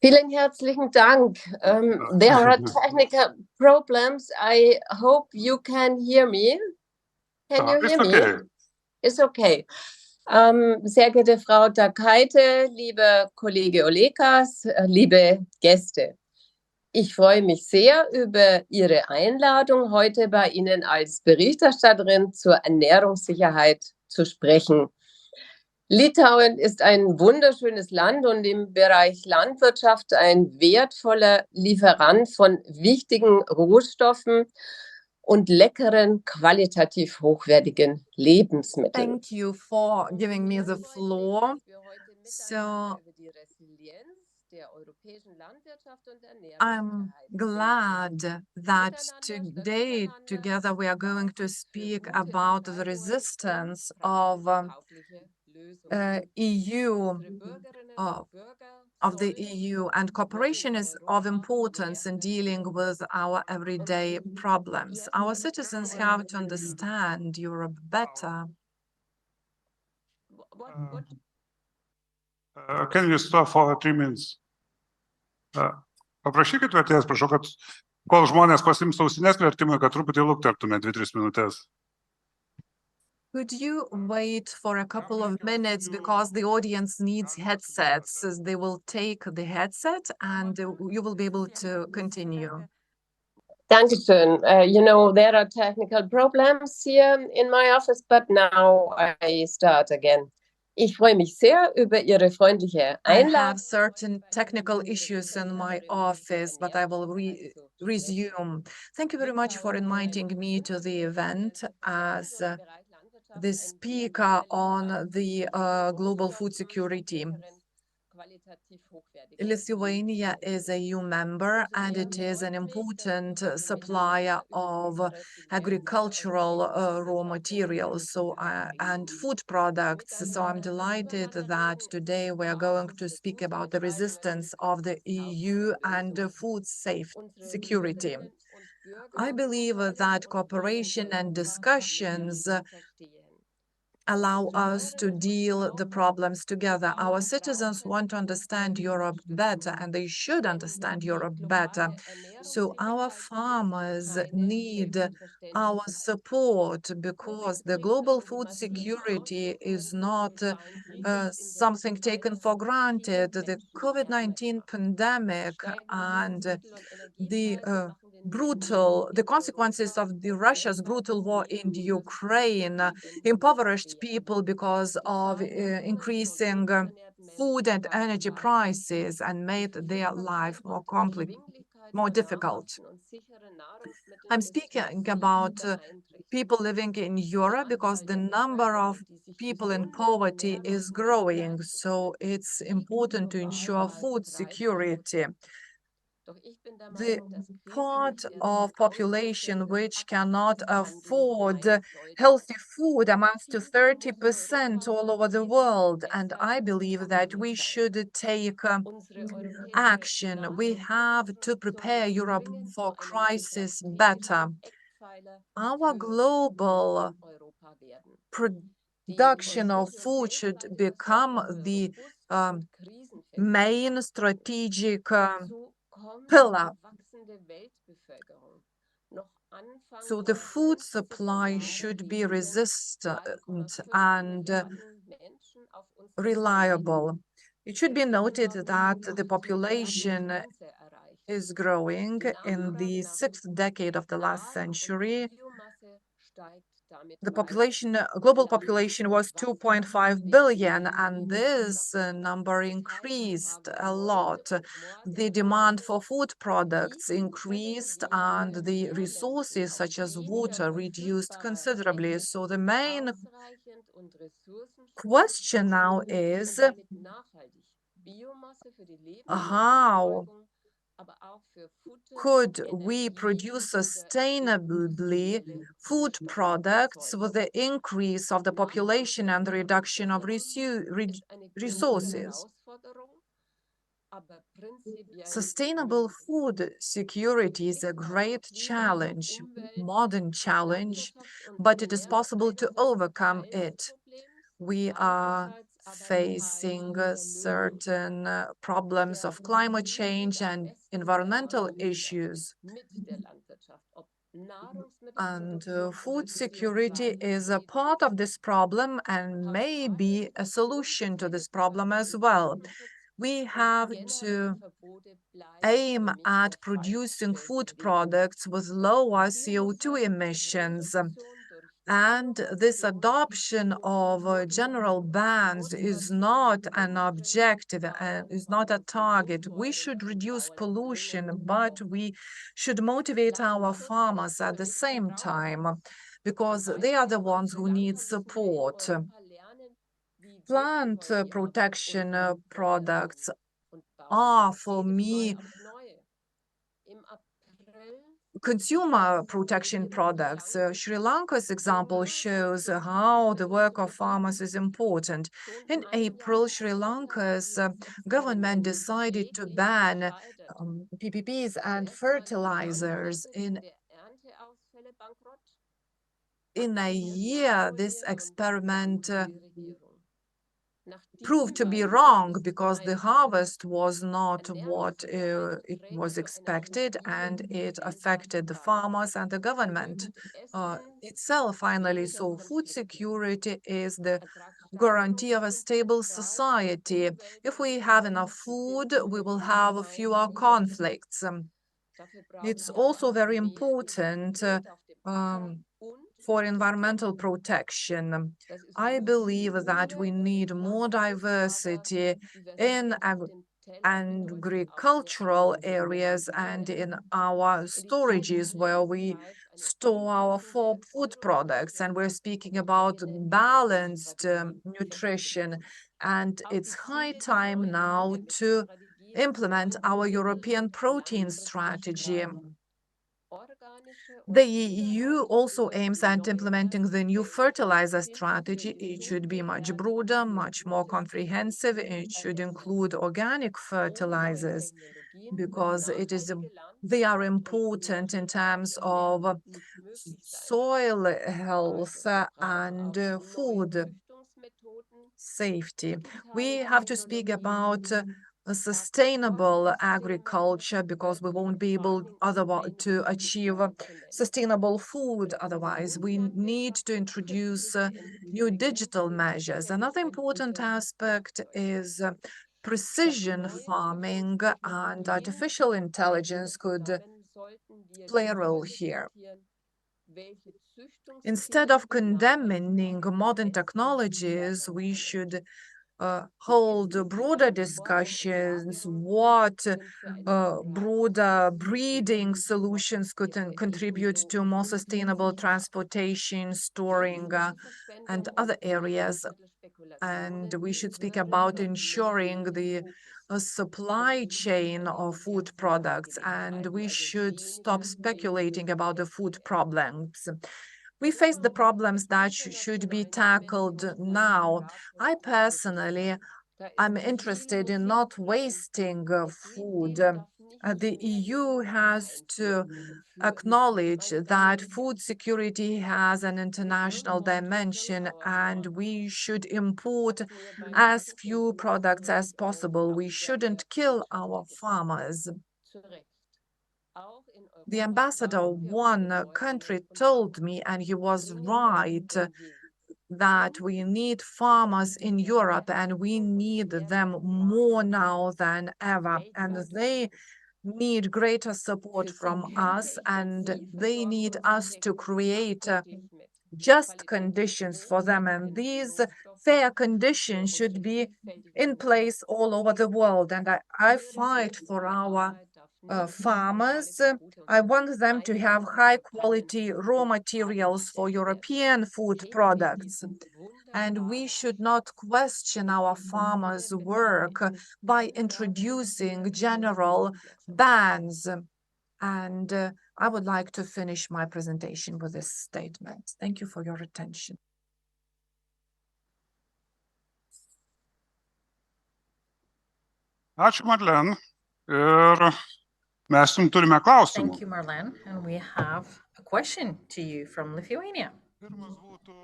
Vielen herzlichen Dank. There are technical problems. I hope you can hear me. Can you hear me? Okay. Ist okay. Sehr geehrte Frau Dakaite, liebe Kollege Olekas, liebe Gäste. Ich freue mich sehr über Ihre Einladung, heute bei Ihnen als Berichterstatterin zur Ernährungssicherheit zu sprechen. Litauen ist ein wunderschönes Land und im Bereich Landwirtschaft ein wertvoller Lieferant von wichtigen Rohstoffen und leckeren, qualitativ hochwertigen Lebensmitteln. Thank you for giving me the floor. So I'm glad that today together we are going to speak about the resistance of the EU, and cooperation is of importance in dealing with our everyday problems. Our citizens have to understand Europe better. Can you stop for 3 minutes? Paprašykit vertėjas, prašau, kad kol žmonės pasiims ausines vertimui, kad truputį luktertume 2-3 minutės. Could you wait for a couple of minutes because the audience needs headsets? They will take the headset and you will be able to continue. Dankeschön. You know, there are technical problems here in my office, but now I start again. Ich freue mich sehr über Ihre freundliche Einladung. I have certain technical issues in my office, but I will resume. Thank you very much for inviting me to the event as the speaker on the global food security. Lithuania is a EU member and it is an important supplier of agricultural raw materials and food products. So I'm delighted that today we are going to speak about the resistance of the EU and food security. I believe that cooperation and discussions allow us to deal the problems together. Our citizens want to understand Europe better, and they should understand Europe better. So our farmers need our support because the global food security is not something taken for granted. The COVID-19 pandemic and the consequences of Russia's brutal war in Ukraine impoverished people because of increasing food and energy prices and made their life more difficult. I'm speaking about people living in Europe because the number of people in poverty is growing, so it's important to ensure food security. The part of population which cannot afford healthy food amounts to 30% all over the world, and I believe that we should take action. We have to prepare Europe for crisis better. Our global production of food should become the main strategic pillar. So the food supply should be resistant and reliable. It should be noted that the population is growing. In the 6th decade of the last century, the global population was 2.5 billion, and this number increased a lot. The demand for food products increased, and the resources such as water reduced considerably. So the main question now is how could we produce sustainably food products with the increase of the population and the reduction of resources? Sustainable food security is a great challenge, modern challenge, but it is possible to overcome it. We are facing certain problems of climate change and environmental issues. And food security is a part of this problem and may be a solution to this problem as well. We have to aim at producing food products with lower CO2 emissions. And this adoption of general bans is not an objective and is not a target. We should reduce pollution, but we should motivate our farmers at the same time because they are the ones who need support. Plant protection products are, for me, consumer protection products. Sri Lanka's example shows how the work of farmers is important. In April, Sri Lanka's government decided to ban PPPs and fertilizers. In a year, this experiment proved to be wrong because the harvest was not what it was expected, and it affected the farmers and the government itself finally. So food security is the guarantee of a stable society. If we have enough food, we will have fewer conflicts. It's also very important for environmental protection. I believe that we need more diversity in agricultural areas and in our storages where we store our food products. And we're speaking about balanced nutrition. And it's high time now to implement our European protein strategy. The EU also aims at implementing the new fertilizer strategy. It should be much broader, much more comprehensive. It should include organic fertilizers because they are important in terms of soil health and food safety. We have to speak about a sustainable agriculture because we won't be able otherwise to achieve sustainable food otherwise. We need to introduce new digital measures. Another important aspect is precision farming, and artificial intelligence could play a role here. Instead of condemning modern technologies, we should hold broader discussions, what broader breeding solutions could contribute to more sustainable transportation, storing, and other areas. And we should speak about ensuring the supply chain of food products, and we should stop speculating about the food problems. We face the problems that should be tackled now. I personally am interested in not wasting food. The EU has to acknowledge that food security has an international dimension, and we should import as few products as possible. We shouldn't kill our farmers. The ambassador of one country told me, and he was right, that we need farmers in Europe and we need them more now than ever. And they need greater support from us, and they need us to create just conditions for them. And these fair conditions should be in place all over the world. And I fight for our farmers. I want them to have high quality raw materials for European food products. And we should not question our farmers' work by introducing general bans. And I would like to finish my presentation with this statement. Thank you for your attention. Ačiū, Marlene. Ir mes jums turime klausimų. Thank you, Marlene. And we have a question to you from Lithuania. Pirmas būtų,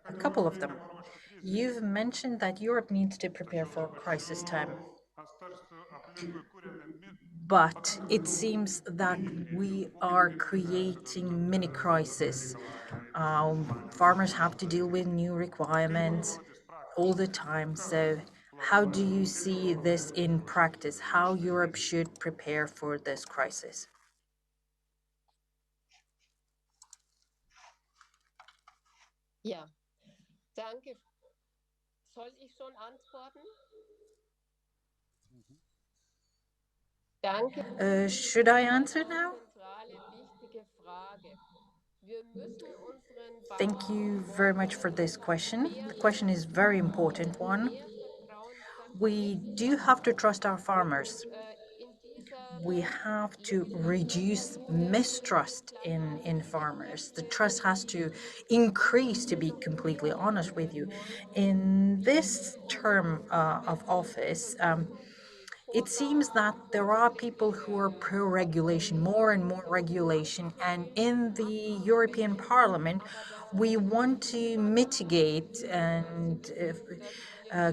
A couple of them. You've mentioned that Europe needs to prepare for crisis time, but it seems that we are creating mini crisis. Farmers have to deal with new requirements all the time. So, how do you see this in practice? How Europe should prepare for this crisis? Ja, danke. Soll ich schon antworten? Danke. Should I answer now? Zentrale, wichtige Frage. Wir müssen unseren Thank you Bauern very much for this question. The question is a very important one. We do have to trust our farmers. We have to reduce mistrust in farmers. The trust has to increase, to be completely honest with you. In this term of office, it seems that there are people who are pro-regulation, more and more regulation, and in the European Parliament, we want to mitigate and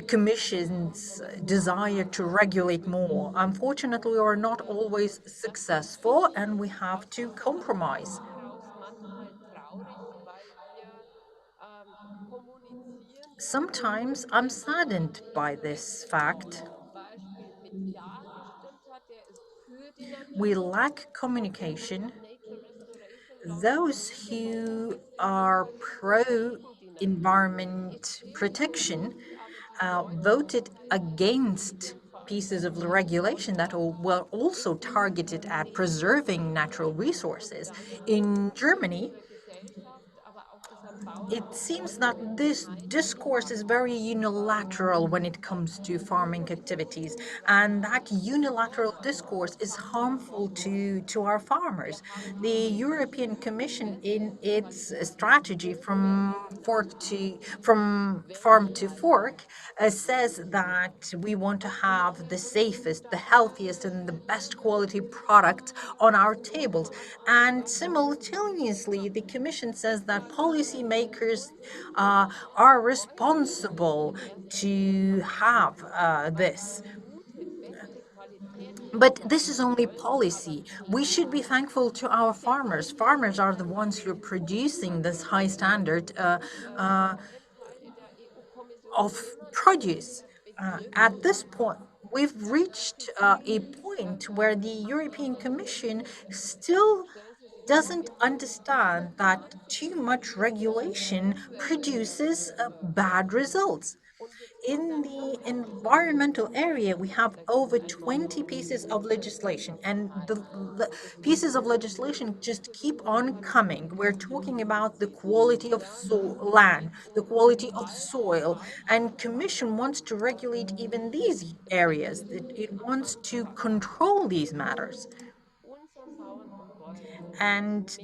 Commission's desire to regulate more. Unfortunately, we are not always successful, and we have to compromise. Sometimes I'm saddened by this fact. We lack communication. Those who are pro-environment protection voted against pieces of regulation that were also targeted at preserving natural resources. In Germany, it seems that this discourse is very unilateral when it comes to farming activities, and that unilateral discourse is harmful to our farmers. The European Commission, in its strategy from farm to fork, says that we want to have the safest, the healthiest, and the best quality products on our tables. And simultaneously, the Commission says that policymakers are responsible to have this. But this is only policy. We should be thankful to our farmers. Farmers are the ones who are producing this high standard of produce. At this point, we've reached a point where the European Commission still doesn't understand that too much regulation produces bad results. In the environmental area, we have over 20 pieces of legislation, and the pieces of legislation just keep on coming. We're talking about the quality of land, the quality of soil, and Commission wants to regulate even these areas. It wants to control these matters. And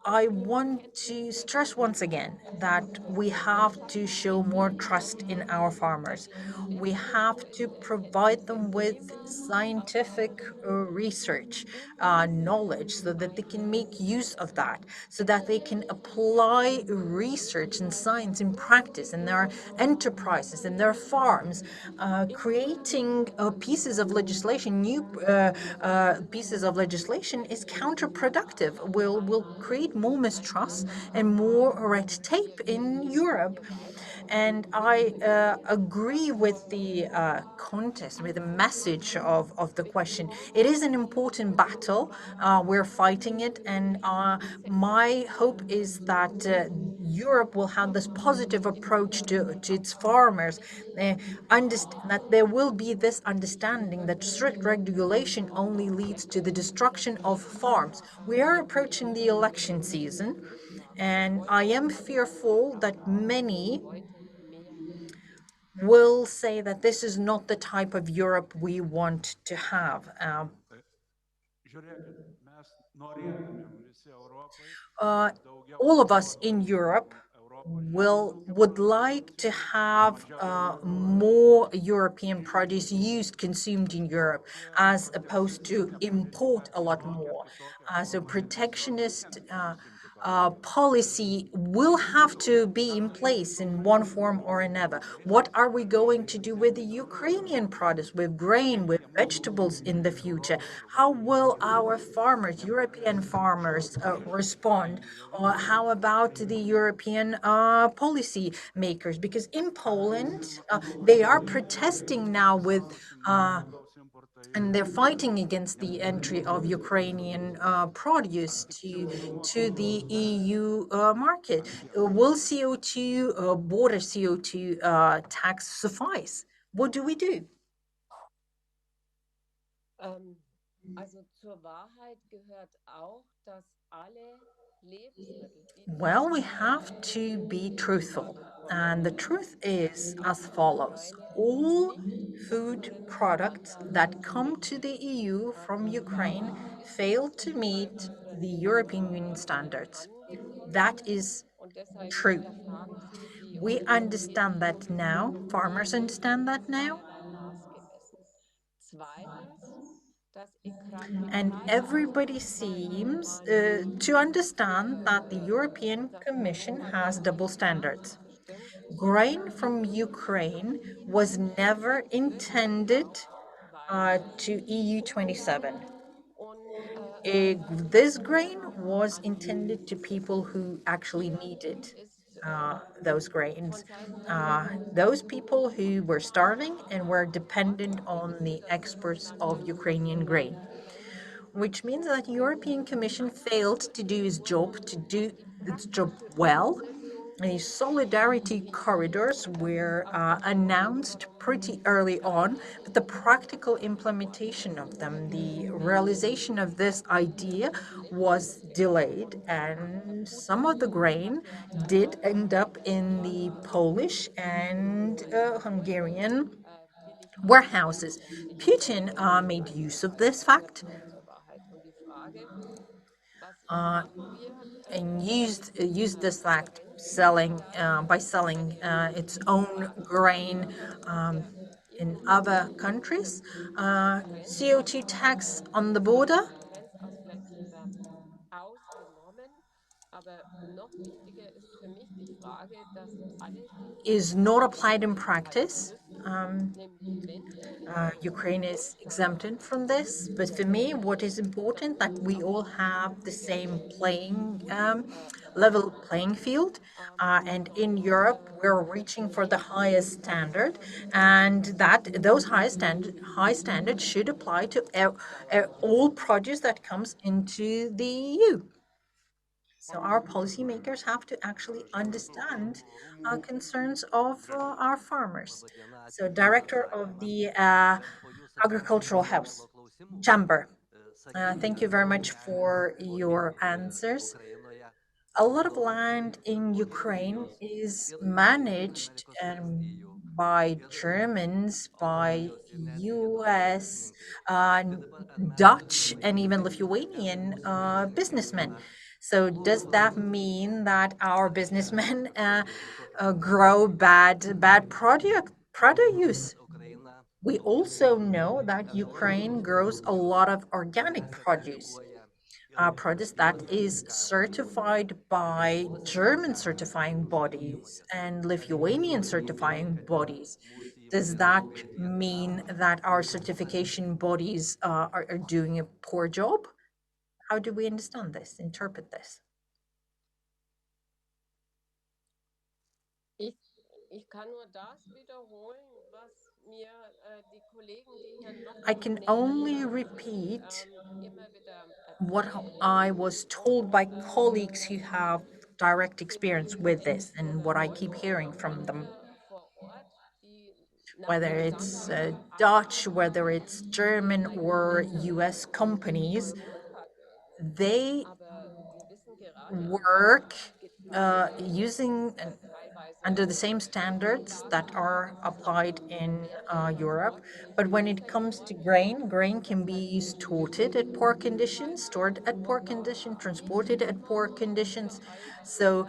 I want to stress once again that we have to show more trust in our farmers. We have to provide them with scientific research, knowledge, so that they can make use of that, so that they can apply research and science in practice in their enterprises, in their farms, creating pieces of legislation, new pieces of legislation is counterproductive, will create more mistrust and more red tape in Europe. And I agree with the context, with the message of the question. It is an important battle. We're fighting it, and my hope is that Europe will have this positive approach to its farmers, that there will be this understanding that strict regulation only leads to the destruction of farms. We are approaching the election season, and I am fearful that many will say that this is not the type of Europe we want to have. All of us in Europe would like to have more European produce used, consumed in Europe, as opposed to import a lot more. So protectionist policy will have to be in place in one form or another. What are we going to do with the Ukrainian produce, with grain, with vegetables in the future? How will our farmers, European farmers, respond? Or how about the European policy makers? Because in Poland, they are protesting now with and they're fighting against the entry of Ukrainian produce to the EU market. Will CO2 border CO2 tax suffice? What do we do? Also zur Wahrheit gehört auch, dass alle Lebensmittel, die Well, we have to be truthful. And the truth is as follows. All food products that come to the EU from Ukraine fail to meet the European Union standards. That is true. We understand that now. Farmers understand that now. And everybody seems to understand that the European Commission has double standards. Grain from Ukraine was never intended to EU 27. This grain was intended to people who actually needed those grains. Those people who were starving and were dependent on the exports of Ukrainian grain, which means that the European Commission failed to do its job well. The solidarity corridors were announced pretty early on, but the practical implementation of them, the realization of this idea was delayed, and some of the grain did end up in the Polish and Hungarian warehouses. Putin made use of this fact and used this fact by selling its own grain in other countries. CO2 tax on the border is not applied in practice. Ukraine is exempted from this, but for me, what is important that we all have the same level playing field. And in Europe, we're reaching for the highest standard, and those high standards should apply to all produce that comes into the EU. So our policymakers have to actually understand concerns of our farmers. So director of the Agricultural House Chamber, thank you very much for your answers. A lot of land in Ukraine is managed by Germans, by US, Dutch, and even Lithuanian businessmen. So does that mean that our businessmen grow bad produce? We also know that Ukraine grows a lot of organic produce produce that is certified by German certifying bodies and Lithuanian certifying bodies. Does that mean that our certification bodies are doing a poor job? How do we understand this, interpret this? I can only repeat what I was told by colleagues who have direct experience with this and what I keep hearing from them. Whether it's Dutch, whether it's German or US companies, they work using under the same standards that are applied in Europe. But when it comes to grain can be stored at poor conditions, transported at poor conditions. So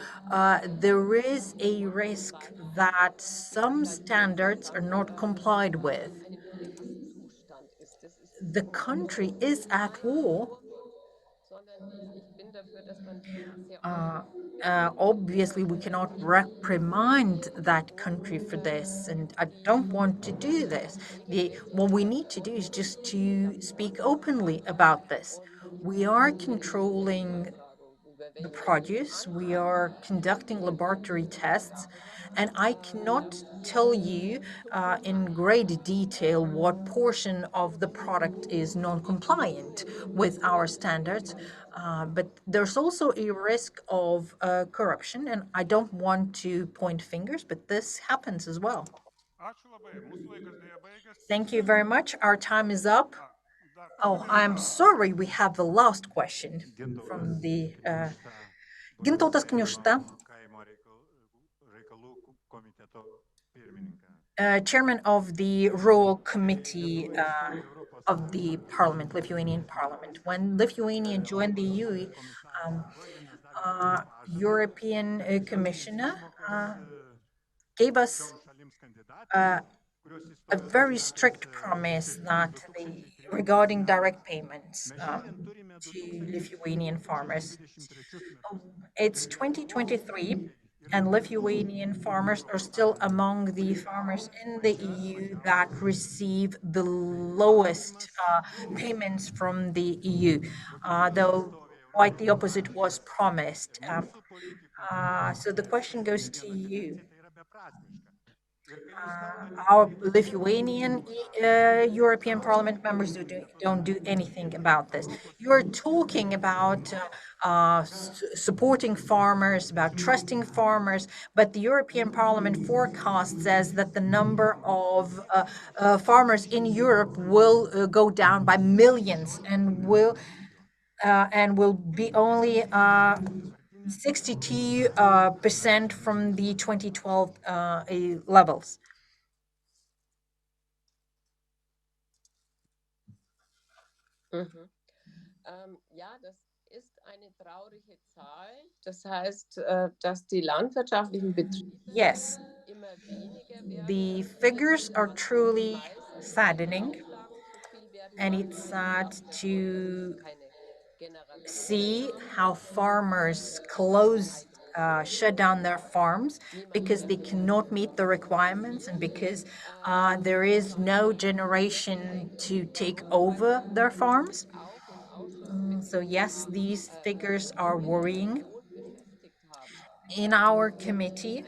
there is a risk that some standards are not complied with. The country is at war, Obviously, we cannot reprimand that country for this, and I don't want to do this. What we need to do is just to speak openly about this. We are controlling the produce, we are conducting laboratory tests, and I cannot tell you in great detail what portion of the product is non-compliant with our standards. But there's also a risk of corruption, and I don't want to point fingers, but this happens as well. Thank you very much. Our time is up. Oh, I'm sorry, we have the last question from the Gintautas Kniušta, chairman of the Rural Committee of the Parliament, Lithuanian Parliament. When Lithuania joined the EU, European Commissioner gave us a very strict promise that regarding direct payments to Lithuanian farmers. It's 2023, and Lithuanian farmers are still among the farmers in the EU that receive the lowest payments from the EU, though quite the opposite was promised. So the question goes to you. Our Lithuanian European Parliament members don't do anything about this. You're talking about supporting farmers, about trusting farmers, but the European Parliament forecast says that the number of farmers in Europe will go down by millions and will be only 62% from the 2012 levels. Ja, das ist eine traurige Zahl. Das heißt, dass die landwirtschaftlichen Betriebe Yes, immer weniger werden. the figures are truly saddening, and it's sad to see how farmers shut down their farms because they cannot meet the requirements and because there is no generation to take over their farms. So yes, these figures are worrying. In our committee,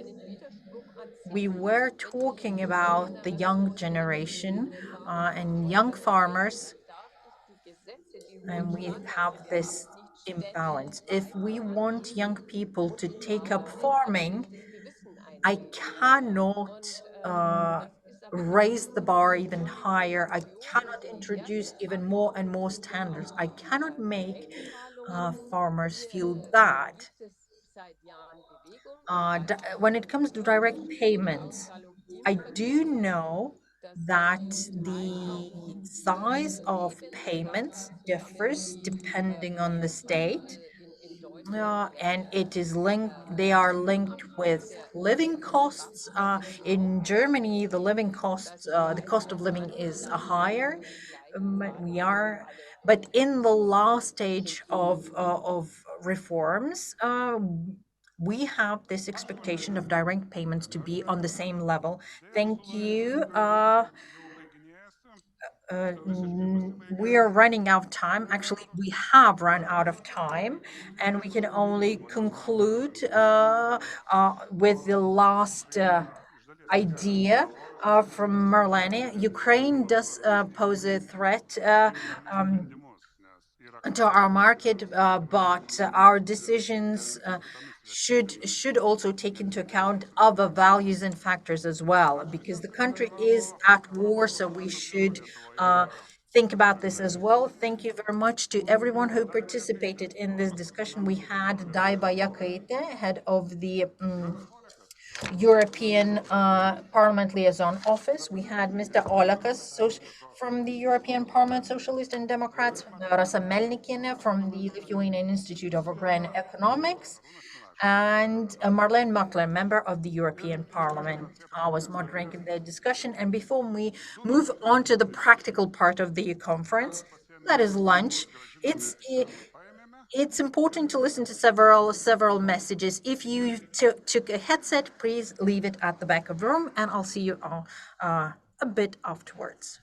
we were talking about the young generation and young farmers, and we have this imbalance. If we want young people to take up farming, I cannot raise the bar even higher. I cannot introduce even more and more standards. I cannot make farmers feel bad. When it comes to direct payments, I do know that the size of payments differs depending on the state, and it is linked. They are linked with living costs. In Germany, the cost of living is higher. But in the last stage of reforms, we have this expectation of direct payments to be on the same level. Thank you. We are running out of time. Actually, we have run out of time, and we can only conclude with the last idea from Marlene. Ukraine does pose a threat to our market, but our decisions should also take into account other values and factors as well, because the country is at war, so we should think about this as well. Thank you very much to everyone who participated in this discussion. We had Daiva Yakaite, head of the European Parliament Liaison Office. We had Mr. Olekas from the European Parliament Socialists and Democrats, Rasa Melnikina from the Lithuanian Institute of Agrarian Economics, and Marlene Mortler, member of the European Parliament. I was moderating the discussion. And before we move on to the practical part of the conference, that is lunch, it's important to listen to several messages. If you took a headset, please leave it at the back of the room, and I'll see you all a bit afterwards.